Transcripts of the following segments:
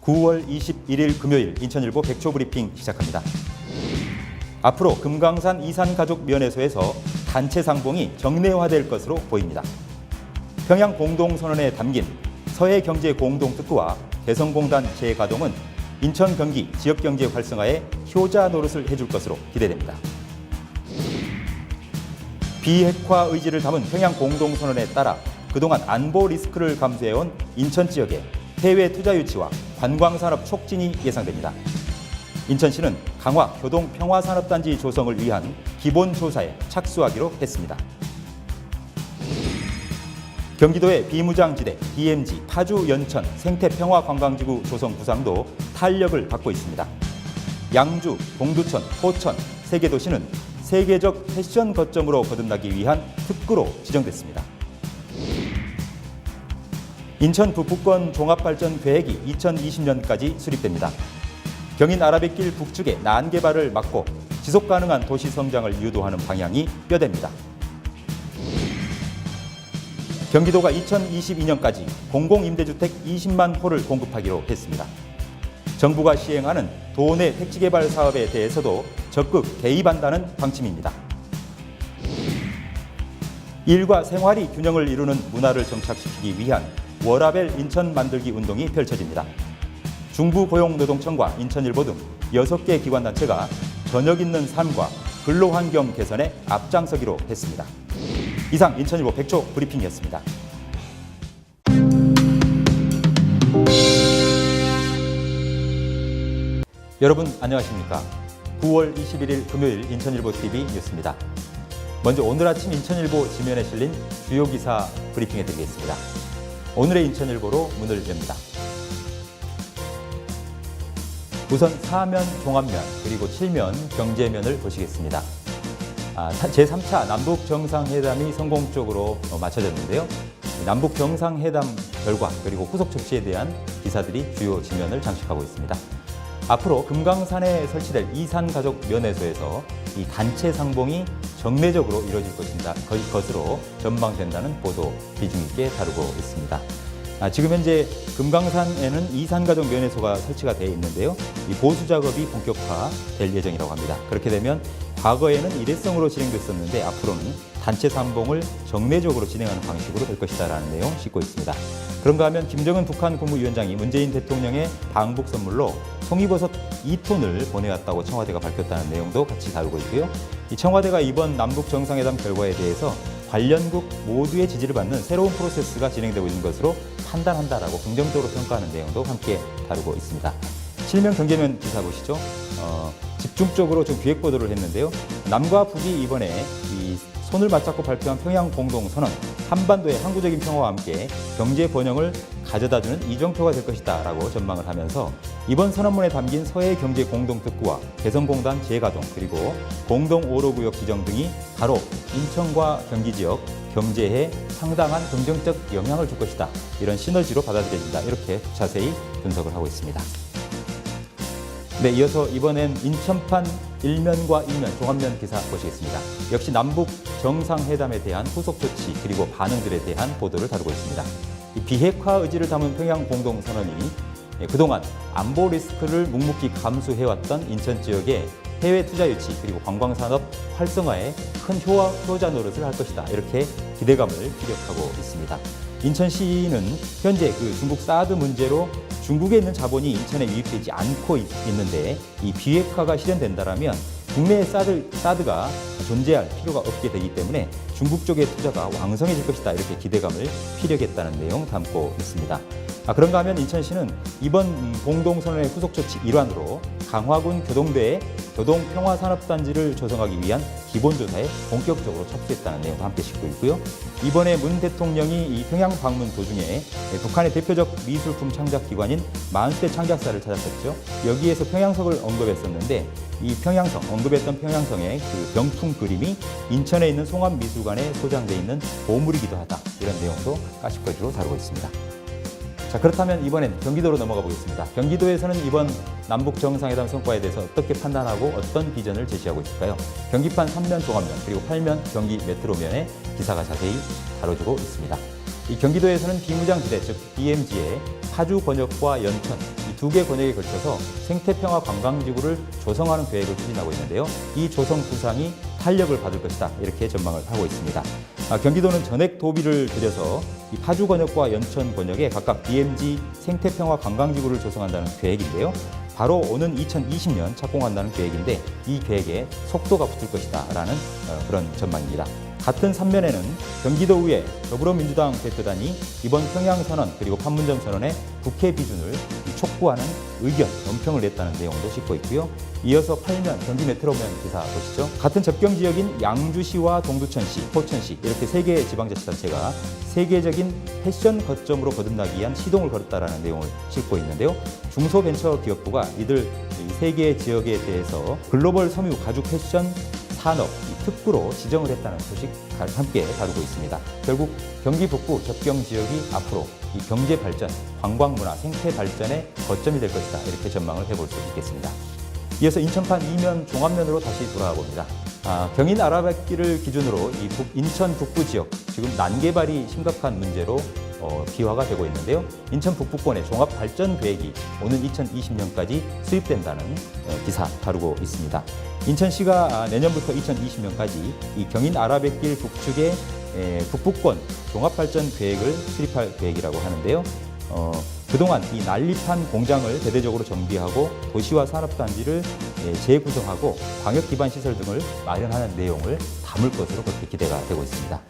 9월 21일 금요일 인천일보 백초 브리핑 시작합니다. 앞으로 금강산 이산가족면회소에서 단체 상봉이 정례화될 것으로 보입니다. 평양 공동선언에 담긴 서해경제공동특구와 개성공단 재가동은 인천 경기 지역경제 활성화에 효자 노릇을 해줄 것으로 기대됩니다. 비핵화 의지를 담은 평양 공동선언에 따라 그동안 안보 리스크를 감수해온 인천 지역의 해외 투자 유치와 관광산업 촉진이 예상됩니다. 인천시는 강화 교동평화산업단지 조성을 위한 기본조사에 착수하기로 했습니다. 경기도의 비무장지대, DMZ, 파주, 연천, 생태평화관광지구 조성 구상도 탄력을 받고 있습니다. 양주, 동두천, 포천, 세 개 도시는 세계적 패션 거점으로 거듭나기 위한 특구로 지정됐습니다. 인천 북부권 종합발전 계획이 2020년까지 수립됩니다. 경인 아라뱃길 북측의 난개발을 막고 지속가능한 도시 성장을 유도하는 방향이 뼈대입니다. 경기도가 2022년까지 공공임대주택 20만 호를 공급하기로 했습니다. 정부가 시행하는 도내 택지개발 사업에 대해서도 적극 개입한다는 방침입니다. 일과 생활이 균형을 이루는 문화를 정착시키기 위한 워라벨 인천 만들기 운동이 펼쳐집니다. 중부고용노동청과 인천일보 등 6개 기관단체가 저녁 있는 삶과 근로환경 개선에 앞장서기로 했습니다. 이상 인천일보 백초 브리핑이었습니다. 여러분 안녕하십니까? 9월 21일 금요일 인천일보 TV 뉴스입니다. 먼저 오늘 아침 인천일보 지면에 실린 주요 기사 브리핑해 드리겠습니다. 오늘의 인천일보로 문을 엽니다. 우선 사면, 종합면, 그리고 7면, 경제면을 보시겠습니다. 제3차 남북정상회담이 성공적으로 마쳐졌는데요. 남북정상회담 결과 그리고 후속 조치에 대한 기사들이 주요 지면을 장식하고 있습니다. 앞으로 금강산에 설치될 이산가족면회소에서 이 단체 상봉이 정례적으로 이루어질 것으로 전망된다는 보도 비중 있게 다루고 있습니다. 지금 현재 금강산에는 이산가족면회소가 설치가 되어 있는데요. 이 보수 작업이 본격화될 예정이라고 합니다. 그렇게 되면 과거에는 일회성으로 진행됐었는데 앞으로는 단체 상봉을 정례적으로 진행하는 방식으로 될 것이다라는 내용 싣고 있습니다. 그런가 하면 김정은 북한 국무위원장이 문재인 대통령의 방북 선물로 송이버섯 2톤을 보내왔다고 청와대가 밝혔다는 내용도 같이 다루고 있고요. 이 청와대가 이번 남북 정상회담 결과에 대해서 관련국 모두의 지지를 받는 새로운 프로세스가 진행되고 있는 것으로 판단한다라고 긍정적으로 평가하는 내용도 함께 다루고 있습니다. 실명 경제면 기사 보시죠. 집중적으로 좀 기획 보도를 했는데요. 남과 북이 이번에 이 손을 맞잡고 발표한 평양 공동선언, 한반도의 항구적인 평화와 함께 경제 번영을 가져다주는 이정표가 될 것이다 라고 전망을 하면서 이번 선언문에 담긴 서해 경제 공동특구와 개성공단 재가동 그리고 공동 오로구역 지정 등이 바로 인천과 경기 지역 경제에 상당한 긍정적 영향을 줄 것이다. 이런 시너지로 받아들여진다. 이렇게 자세히 분석을 하고 있습니다. 네, 이어서 이번엔 인천판 1면과 2면 종합면 기사 보시겠습니다. 역시 남북 정상회담에 대한 후속 조치 그리고 반응들에 대한 보도를 다루고 있습니다. 이 비핵화 의지를 담은 평양 공동선언이 그동안 안보 리스크를 묵묵히 감수해왔던 인천 지역의 해외 투자 유치 그리고 관광산업 활성화에 큰 효자 노릇을 할 것이다. 이렇게 기대감을 피력하고 있습니다. 인천시는 현재 그 중국 사드 문제로 중국에 있는 자본이 인천에 유입되지 않고 있는데 이 비핵화가 실현된다면 국내에 사드가 존재할 필요가 없게 되기 때문에 중국 쪽의 투자가 왕성해질 것이다. 이렇게 기대감을 피력했다는 내용 담고 있습니다. 그런가 하면 인천시는 이번 공동선언의 후속 조치 일환으로 강화군 교동대에 교동평화산업단지를 조성하기 위한 기본조사에 본격적으로 착수했다는 내용도 함께 싣고 있고요. 이번에 문 대통령이 이 평양 방문 도중에 북한의 대표적 미술품 창작 기관인 만수대 창작사를 찾았었죠. 여기에서 평양성을 언급했었는데 이 언급했던 평양성의 그 병풍 그림이 인천에 있는 송암미술관에 소장되어 있는 보물이기도 하다. 이런 내용도 까십거리로 다루고 있습니다. 자, 그렇다면 이번엔 경기도로 넘어가 보겠습니다. 경기도에서는 이번 남북 정상회담 성과에 대해서 어떻게 판단하고 어떤 비전을 제시하고 있을까요? 경기판 3면 종합면 그리고 8면 경기 메트로면에 기사가 자세히 다뤄지고 있습니다. 이 경기도에서는 비무장지대 즉 DMZ의 파주, 번역과 연천 이 두 개 권역에 걸쳐서 생태평화 관광지구를 조성하는 계획을 추진하고 있는데요. 이 조성 구상이 탄력을 받을 것이다 이렇게 전망을 하고 있습니다. 경기도는 전액 도비를 들여서 이 파주 권역과 연천 권역에 각각 DMZ 생태평화 관광지구를 조성한다는 계획인데요. 바로 오는 2020년 착공한다는 계획인데 이 계획에 속도가 붙을 것이다 라는 그런 전망입니다. 같은 삼면에는 경기도의회 더불어민주당 대표단이 이번 평양선언 그리고 판문점 선언의 국회 비준을 촉구하는 의견, 논평을 냈다는 내용도 싣고 있고요. 이어서 8면 경기 메트로면 기사 보시죠. 같은 접경 지역인 양주시와 동두천시, 포천시 이렇게 세 개의 지방자치단체가 세계적인 패션 거점으로 거듭나기 위한 시동을 걸었다라는 내용을 싣고 있는데요. 중소벤처기업부가 이들 세 개의 지역에 대해서 글로벌 섬유 가죽 패션 산업 특구로 지정을 했다는 소식 함께 다루고 있습니다. 결국 경기 북부 접경 지역이 앞으로 이 경제 발전, 관광 문화, 생태 발전의 거점이 될 것이다 이렇게 전망을 해볼 수 있겠습니다. 이어서 인천판 이면 종합면으로 다시 돌아가 봅니다. 경인 아라뱃길을 기준으로 이 인천 북부 지역 지금 난개발이 심각한 문제로 비화가 되고 있는데요. 인천 북부권의 종합 발전 계획이 오는 2020년까지 수립된다는 기사 다루고 있습니다. 인천시가 내년부터 2020년까지 이 경인 아라뱃길 북측의 북부권 종합 발전 계획을 수립할 계획이라고 하는데요. 그동안 이 난립한 공장을 대대적으로 정비하고 도시와 산업단지를 재구성하고 광역 기반 시설 등을 마련하는 내용을 담을 것으로 그렇게 기대가 되고 있습니다.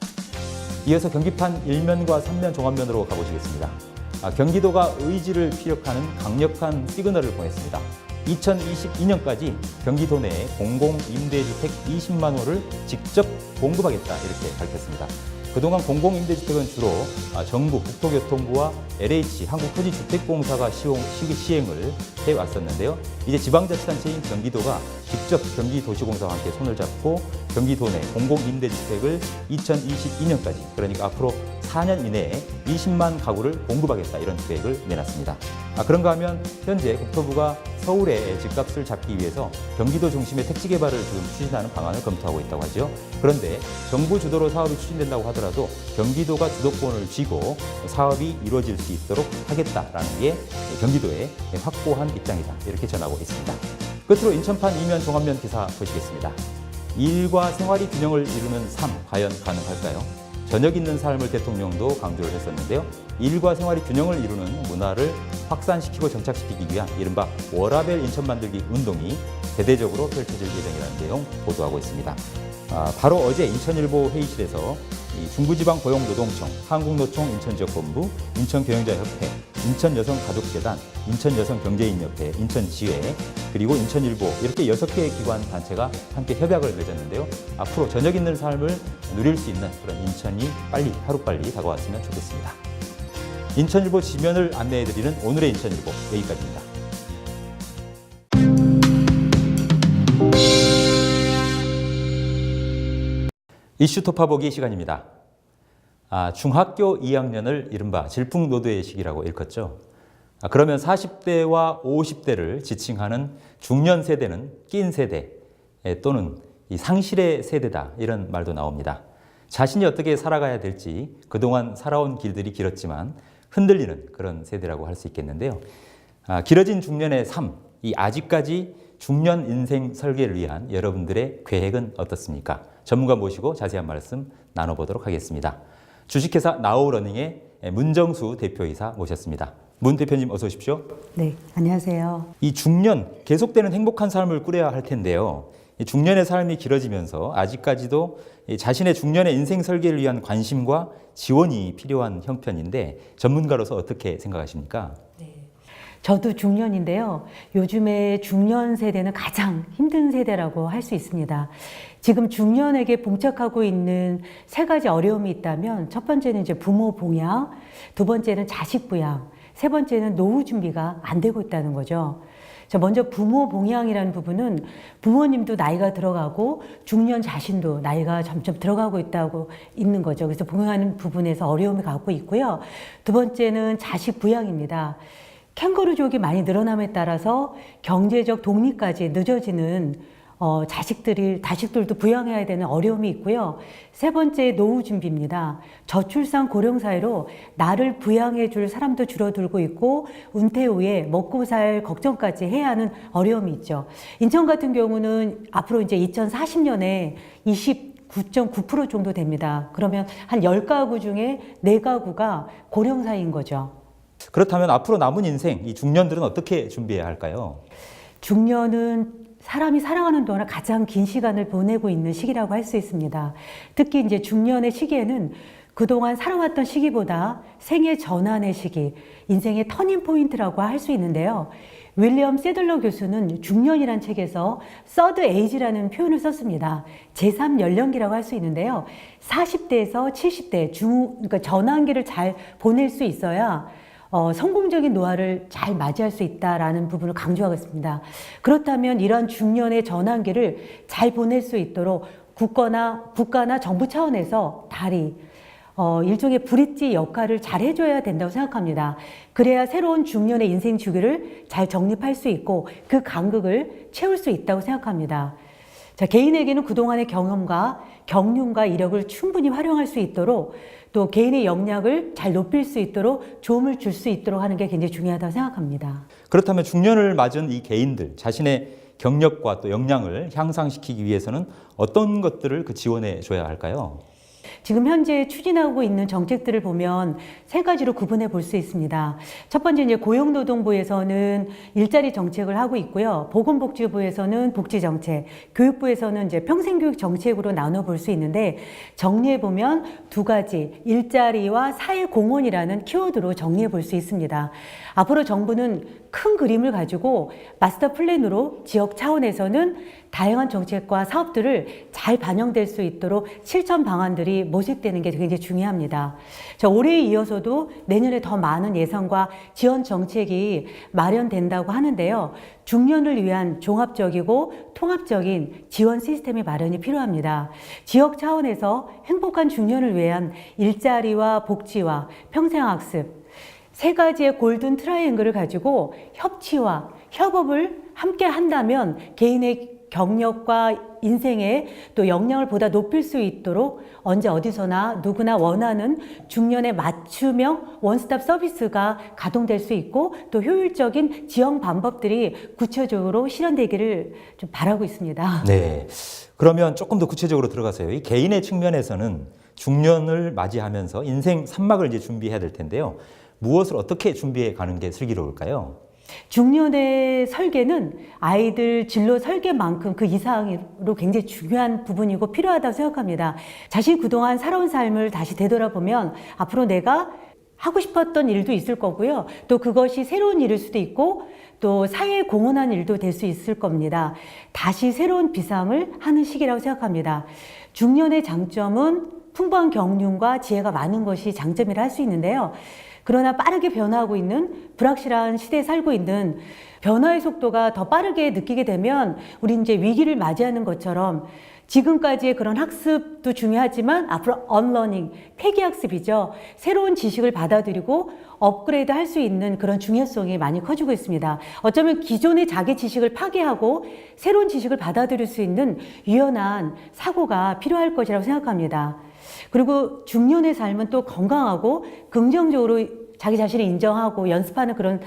이어서 경기판 1면과 3면 종합면으로 가보시겠습니다. 경기도가 의지를 피력하는 강력한 시그널을 보냈습니다. 2022년까지 경기도 내 공공임대주택 20만 호를 직접 공급하겠다 이렇게 밝혔습니다. 그동안 공공임대주택은 주로 정부, 국토교통부와 LH, 한국토지주택공사가 시행을 해왔었는데요. 이제 지방자치단체인 경기도가 직접 경기도시공사와 함께 손을 잡고 경기도 내 공공임대주택을 2022년까지 그러니까 앞으로 4년 이내에 20만 가구를 공급하겠다 이런 계획을 내놨습니다. 그런가 하면 현재 국토부가 서울의 집값을 잡기 위해서 경기도 중심의 택지 개발을 지금 추진하는 방안을 검토하고 있다고 하죠. 그런데 정부 주도로 사업이 추진된다고 하더라도 경기도가 주도권을 쥐고 사업이 이루어질 수 있도록 하겠다라는 게 경기도의 확고한 입장이다. 이렇게 전하고 있습니다. 끝으로 인천판 이면 종합면 기사 보시겠습니다. 일과 생활이 균형을 이루는 삶, 과연 가능할까요? 저녁 있는 삶을 대통령도 강조를 했었는데요. 일과 생활이 균형을 이루는 문화를 확산시키고 정착시키기 위한 이른바 워라밸 인천 만들기 운동이 대대적으로 펼쳐질 예정이라는 내용 보도하고 있습니다. 바로 어제 인천일보 회의실에서 중부지방고용노동청, 한국노총 인천지역본부, 인천경영자협회, 인천여성가족재단, 인천여성경제인협회, 인천지회, 그리고 인천일보 이렇게 6개의 기관 단체가 함께 협약을 맺었는데요. 앞으로 저녁 있는 삶을 누릴 수 있는 그런 인천이 하루빨리 다가왔으면 좋겠습니다. 인천일보 지면을 안내해드리는 오늘의 인천일보 여기까지입니다. 이슈 토파보기 시간입니다. 중학교 2학년을 이른바 질풍노도의 시기라고 일컫죠. 그러면 40대와 50대를 지칭하는 중년 세대는 낀 세대 또는 이 상실의 세대다 이런 말도 나옵니다. 자신이 어떻게 살아가야 될지 그동안 살아온 길들이 길었지만 흔들리는 그런 세대라고 할 수 있겠는데요. 길어진 중년의 삶, 이 아직까지 중년 인생 설계를 위한 여러분들의 계획은 어떻습니까? 전문가 모시고 자세한 말씀 나눠보도록 하겠습니다. 주식회사 나우러닝의 문정수 대표이사 모셨습니다. 문 대표님 어서 오십시오. 네, 안녕하세요. 이 중년, 계속되는 행복한 삶을 꾸려야 할 텐데요. 이 중년의 삶이 길어지면서 아직까지도 자신의 중년의 인생 설계를 위한 관심과 지원이 필요한 형편인데 전문가로서 어떻게 생각하십니까? 네. 저도 중년인데요. 요즘에 중년 세대는 가장 힘든 세대라고 할 수 있습니다. 지금 중년에게 봉착하고 있는 3가지 어려움이 있다면 첫 번째는 이제 부모 봉양, 두 번째는 자식 부양, 세 번째는 노후 준비가 안 되고 있다는 거죠. 먼저 부모 봉양이라는 부분은 부모님도 나이가 들어가고 중년 자신도 나이가 점점 들어가고 있는 거죠. 그래서 봉양하는 부분에서 어려움을 갖고 있고요. 두 번째는 자식 부양입니다. 캥거루족이 많이 늘어남에 따라서 경제적 독립까지 늦어지는 자식들도 부양해야 되는 어려움이 있고요. 세 번째, 노후 준비입니다. 저출산 고령 사회로 나를 부양해 줄 사람도 줄어들고 있고 은퇴 후에 먹고 살 걱정까지 해야 하는 어려움이 있죠. 인천 같은 경우는 앞으로 이제 2040년에 29.9% 정도 됩니다. 그러면 한 10가구 중에 4가구가 고령 사회인 거죠. 그렇다면 앞으로 남은 인생, 이 중년들은 어떻게 준비해야 할까요? 중년은 사람이 살아가는 동안 가장 긴 시간을 보내고 있는 시기라고 할 수 있습니다. 특히 이제 중년의 시기에는 그동안 살아왔던 시기보다 생애 전환의 시기, 인생의 터닝 포인트라고 할 수 있는데요. 윌리엄 세들러 교수는 중년이란 책에서 서드 에이지라는 표현을 썼습니다. 제3 연령기라고 할 수 있는데요. 40대에서 70대 그러니까 전환기를 잘 보낼 수 있어야 성공적인 노화를 잘 맞이할 수 있다라는 부분을 강조하겠습니다. 그렇다면 이러한 중년의 전환기를 잘 보낼 수 있도록 국가나 정부 차원에서 다리, 일종의 브릿지 역할을 잘 해줘야 된다고 생각합니다. 그래야 새로운 중년의 인생 주기를 잘 정립할 수 있고 그 간극을 채울 수 있다고 생각합니다. 자, 개인에게는 그동안의 경험과 경륜과 이력을 충분히 활용할 수 있도록 또 개인의 역량을 잘 높일 수 있도록 도움을 줄 수 있도록 하는 게 굉장히 중요하다고 생각합니다. 그렇다면 중년을 맞은 이 개인들, 자신의 경력과 또 역량을 향상시키기 위해서는 어떤 것들을 지원해 줘야 할까요? 지금 현재 추진하고 있는 정책들을 보면 세 가지로 구분해 볼 수 있습니다. 첫 번째, 이제 고용노동부에서는 일자리 정책을 하고 있고요. 보건복지부에서는 복지정책, 교육부에서는 이제 평생교육 정책으로 나눠 볼 수 있는데 정리해 보면 두 가지, 일자리와 사회공헌이라는 키워드로 정리해 볼 수 있습니다. 앞으로 정부는 큰 그림을 가지고 마스터 플랜으로 지역 차원에서는 다양한 정책과 사업들을 잘 반영될 수 있도록 실천 방안들이 모색되는 게 굉장히 중요합니다. 올해에 이어서도 내년에 더 많은 예산과 지원 정책이 마련된다고 하는데요. 중년을 위한 종합적이고 통합적인 지원 시스템의 마련이 필요합니다. 지역 차원에서 행복한 중년을 위한 일자리와 복지와 평생학습, 세 가지의 골든 트라이앵글을 가지고 협치와 협업을 함께 한다면 개인의 경력과 인생의 또 역량을 보다 높일 수 있도록 언제 어디서나 누구나 원하는 중년의 맞춤형 원스톱 서비스가 가동될 수 있고 또 효율적인 지원 방법들이 구체적으로 실현되기를 좀 바라고 있습니다. 네. 그러면 조금 더 구체적으로 들어가서요. 이 개인의 측면에서는 중년을 맞이하면서 인생 3막을 이제 준비해야 될 텐데요. 무엇을 어떻게 준비해 가는 게 슬기로울까요? 중년의 설계는 아이들 진로 설계만큼 그 이상으로 굉장히 중요한 부분이고 필요하다고 생각합니다. 자신이 그동안 살아온 삶을 다시 되돌아보면 앞으로 내가 하고 싶었던 일도 있을 거고요. 또 그것이 새로운 일일 수도 있고 또 사회에 공헌한 일도 될 수 있을 겁니다. 다시 새로운 비상을 하는 시기라고 생각합니다. 중년의 장점은 풍부한 경륜과 지혜가 많은 것이 장점이라 할 수 있는데요. 그러나 빠르게 변화하고 있는 불확실한 시대에 살고 있는 변화의 속도가 더 빠르게 느끼게 되면 우리 이제 위기를 맞이하는 것처럼 지금까지의 그런 학습도 중요하지만 앞으로 언러닝, 폐기학습이죠. 새로운 지식을 받아들이고 업그레이드 할 수 있는 그런 중요성이 많이 커지고 있습니다. 어쩌면 기존의 자기 지식을 파괴하고 새로운 지식을 받아들일 수 있는 유연한 사고가 필요할 것이라고 생각합니다. 그리고 중년의 삶은 또 건강하고 긍정적으로 자기 자신을 인정하고 연습하는 그런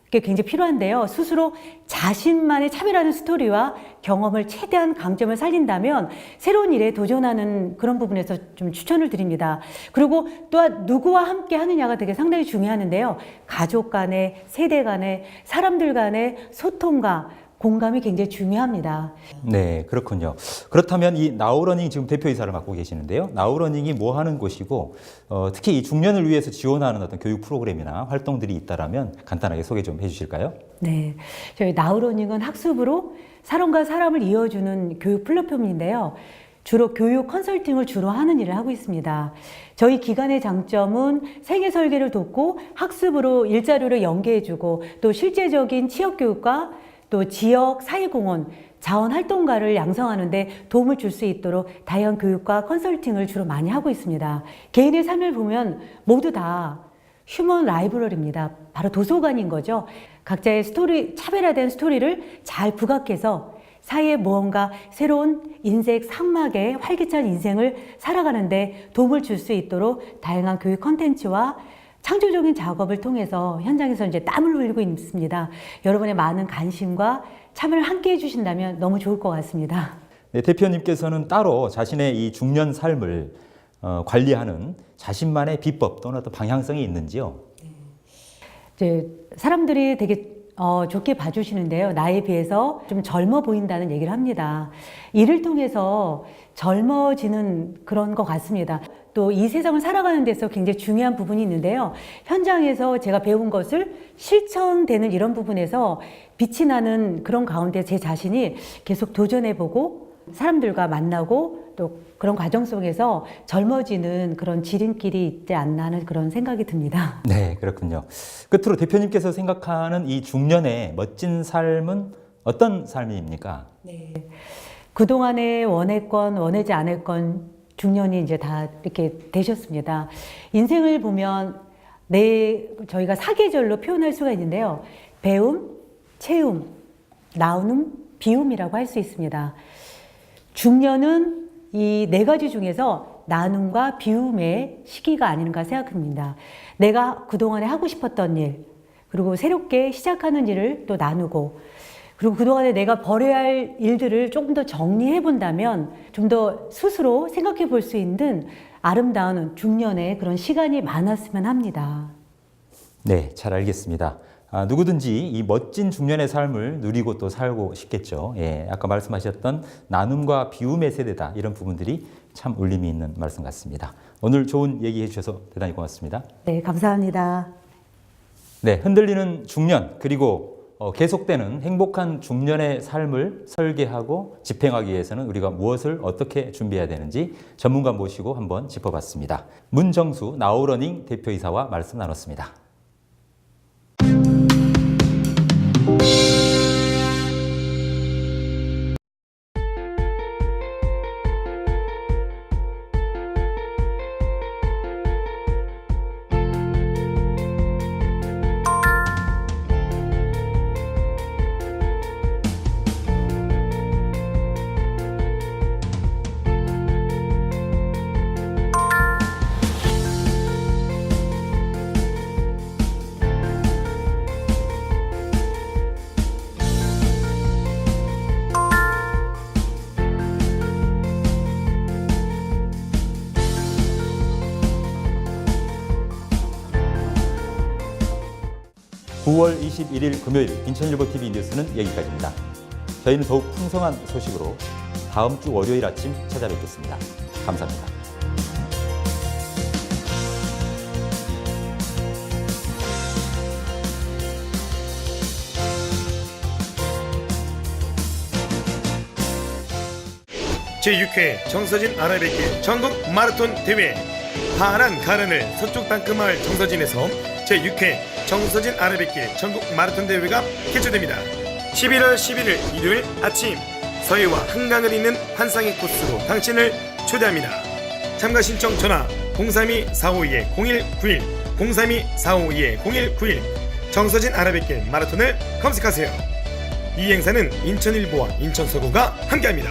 게 굉장히 필요한데요. 스스로 자신만의 차별화하는 스토리와 경험을 최대한 강점을 살린다면 새로운 일에 도전하는 그런 부분에서 좀 추천을 드립니다. 그리고 또한 누구와 함께 하느냐가 되게 상당히 중요하는데요. 가족 간의, 세대 간의, 사람들 간의 소통과 공감이 굉장히 중요합니다. 네, 그렇군요. 그렇다면 이 나우러닝 지금 대표이사를 맡고 계시는데요. 나우러닝이 뭐 하는 곳이고 특히 이 중년을 위해서 지원하는 어떤 교육 프로그램이나 활동들이 있다라면 간단하게 소개 좀 해주실까요? 네, 저희 나우러닝은 학습으로 사람과 사람을 이어주는 교육 플랫폼인데요. 주로 교육 컨설팅을 주로 하는 일을 하고 있습니다. 저희 기관의 장점은 생애 설계를 돕고 학습으로 일자료를 연계해주고 또 실제적인 취업교육과 또 지역 사회공헌, 자원활동가를 양성하는 데 도움을 줄 수 있도록 다양한 교육과 컨설팅을 주로 많이 하고 있습니다. 개인의 삶을 보면 모두 다 휴먼 라이브러리입니다. 바로 도서관인 거죠. 각자의 스토리, 차별화된 스토리를 잘 부각해서 사이에 무언가 새로운 인생 상막의 활기찬 인생을 살아가는데 도움을 줄 수 있도록 다양한 교육 콘텐츠와 창조적인 작업을 통해서 현장에서 이제 땀을 흘리고 있습니다. 여러분의 많은 관심과 참여를 함께 해주신다면 너무 좋을 것 같습니다. 네, 대표님께서는 따로 자신의 이 중년 삶을 관리하는 자신만의 비법 또는 어떤 방향성이 있는지요? 이제 사람들이 되게 좋게 봐주시는데요. 나이에 비해서 좀 젊어 보인다는 얘기를 합니다. 이를 통해서 젊어지는 그런 것 같습니다. 또 이 세상을 살아가는 데서 굉장히 중요한 부분이 있는데요. 현장에서 제가 배운 것을 실천되는 이런 부분에서 빛이 나는 그런 가운데 제 자신이 계속 도전해보고 사람들과 만나고 또 그런 과정 속에서 젊어지는 그런 지름길이 있지 않나 하는 그런 생각이 듭니다. 네, 그렇군요. 끝으로 대표님께서 생각하는 이 중년의 멋진 삶은 어떤 삶입니까? 네. 그동안에 원했건 원하지 않았건 중년이 이제 다 이렇게 되셨습니다. 인생을 보면 저희가 사계절로 표현할 수가 있는데요. 배움, 채움, 나눔, 비움이라고 할 수 있습니다. 중년은 이 네 가지 중에서 나눔과 비움의 시기가 아닌가 생각합니다. 내가 그동안에 하고 싶었던 일, 그리고 새롭게 시작하는 일을 또 나누고, 그리고 그동안에 내가 버려야 할 일들을 조금 더 정리해 본다면 좀 더 스스로 생각해 볼 수 있는 아름다운 중년의 그런 시간이 많았으면 합니다. 네, 잘 알겠습니다. 누구든지 이 멋진 중년의 삶을 누리고 또 살고 싶겠죠. 예, 아까 말씀하셨던 나눔과 비움의 세대다. 이런 부분들이 참 울림이 있는 말씀 같습니다. 오늘 좋은 얘기해 주셔서 대단히 고맙습니다. 네, 감사합니다. 네, 흔들리는 중년 그리고 계속되는 행복한 중년의 삶을 설계하고 집행하기 위해서는 우리가 무엇을 어떻게 준비해야 되는지 전문가 모시고 한번 짚어봤습니다. 문정수 나우러닝 대표이사와 말씀 나눴습니다. (9월 21일) 금요일 인천일보TV 뉴스는 여기까지입니다. 저희는 더욱 풍성한 소식으로 다음 주 월요일 아침 찾아뵙겠습니다. 감사합니다. 제6회 정서진 아라뱃길 전국 마라톤 대회 파란 가른을 서쪽 땅끝마을 정서진에서 제6회 정서진 아라뱃길 전국 마라톤 대회가 개최됩니다. 11월 11일 일요일 아침 서해와 한강을 잇는 환상의 코스로 당신을 초대합니다. 참가 신청 전화 032-452-0191 032-452-0191 정서진 아라뱃길 마라톤을 검색하세요. 이 행사는 인천일보와 인천서구가 함께합니다.